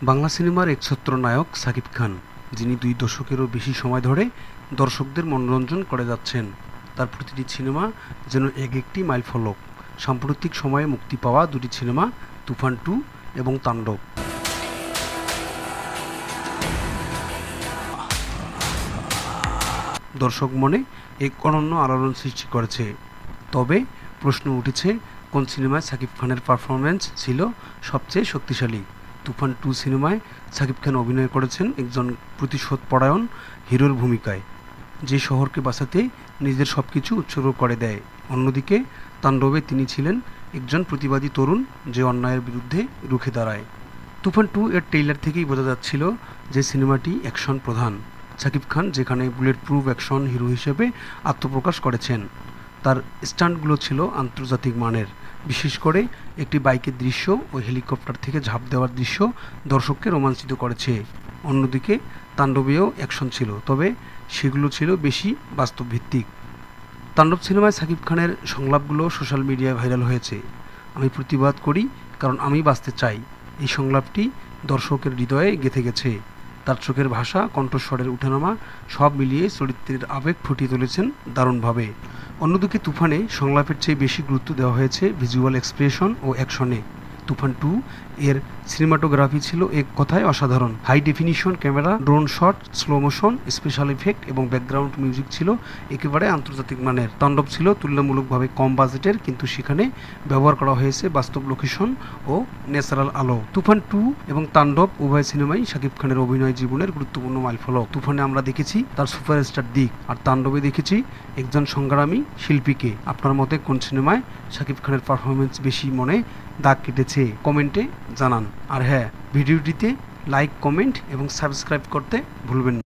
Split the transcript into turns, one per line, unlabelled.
বাংলা সিনেমার এক ছত্রনায়ক শাকিব খান, যিনি ২ দশকেরও বেশি সময় ধরে দর্শকদের মনোরঞ্জন করে যাচ্ছেন। তার প্রতিটি সিনেমা যেন একটি মাইলফলক। সাম্প্রতিক সময়ে মুক্তি পাওয়া দুটি সিনেমা তুফান 2 এবং তাণ্ডব। দর্শক মনে এক অনন্য আলোড়ন সৃষ্টি করেছে। তবে প্রশ্ন উঠেছে, কোন সিনেমায় শাকিব খানের পারফরম্যান্স ছিল সবচেয়ে শক্তিশালী? তুফান 2 সিনেমায় শাকিব খান অভিনয় করেছেন একজন প্রতিশোধপরায়ণ হিরোর ভূমিকায়, যে শহরকে বাঁচাতে নিজের সব কিছু উৎসর্গ করে দেয়। অন্যদিকে তাণ্ডবে তিনি ছিলেন একজন প্রতিবাদী তরুণ, যে অন্যায়ের বিরুদ্ধে রুখে দাঁড়ায়। তুফান 2 এর ট্রেইলার থেকেই বোঝা যাচ্ছিল যে সিনেমাটি অ্যাকশন প্রধান। শাকিব খান যেখানে বুলেট প্রুফ অ্যাকশন হিরো হিসেবে আত্মপ্রকাশ করেছেন, তার স্টান্টগুলো ছিল আন্তর্জাতিক মানের। বিশেষ করে একটি বাইকের দৃশ্য ও হেলিকপ্টার থেকে ঝাঁপ দেওয়ার দৃশ্য দর্শককে রোমাঞ্চিত করেছে। অন্যদিকে তাণ্ডবেও অ্যাকশন ছিল, তবে সেগুলো ছিল বেশি বাস্তবভিত্তিক। তাণ্ডব সিনেমায় শাকিব খানের সংলাপগুলো সোশ্যাল মিডিয়ায় ভাইরাল হয়েছে। আমি প্রতিবাদ করি কারণ আমি বাঁচতে চাই, এই সংলাপটি দর্শকের হৃদয়ে গেঁথে গেছে। তার চোখের ভাষা, কণ্ঠস্বরের উঠানামা সব মিলিয়ে চরিত্রের আবেগ ফুটিয়ে তুলেছেন দারুণভাবে। অন্যদিকে তুফানে সংলাপের চেয়ে বেশি গুরুত্ব দেওয়া হয়েছে ভিজুয়াল এক্সপ্রেশন ও অ্যাকশনে। তুফান 2 এর সিনেমাটোগ্রাফি ছিল এক কথায় অসাধারণ। High definition camera, drone shot, slow motion, special effect এবং ব্যাকগ্রাউন্ড মিউজিক ছিল একেবারে আন্তর্জাতিক মানের। তাণ্ডব ছিল তুলনামূলকভাবে কম বাজেটের, কিন্তু সেখানে ব্যবহার করা হয়েছে বাস্তব লোকেশন ও ন্যাচারাল আলো। তুফান 2 এবং তাণ্ডব উভয় সিনেমাই শাকিব খানের অভিনয় জীবনের গুরুত্বপূর্ণ মাইলফলক। তুফানে আমরা দেখেছি তার সুপারস্টার দিক, আর তাণ্ডবে দেখেছি একজন সংগ্রামী শিল্পীকে। আপনার মতে কোন সিনেমায় শাকিব খানের পারফরমেন্স বেশি মনে দাগ কেটেছে? কমেন্টে জানান। আর হ্যাঁ, ভিডিওটিতে লাইক, কমেন্ট এবং সাবস্ক্রাইব করতে ভুলবেন না।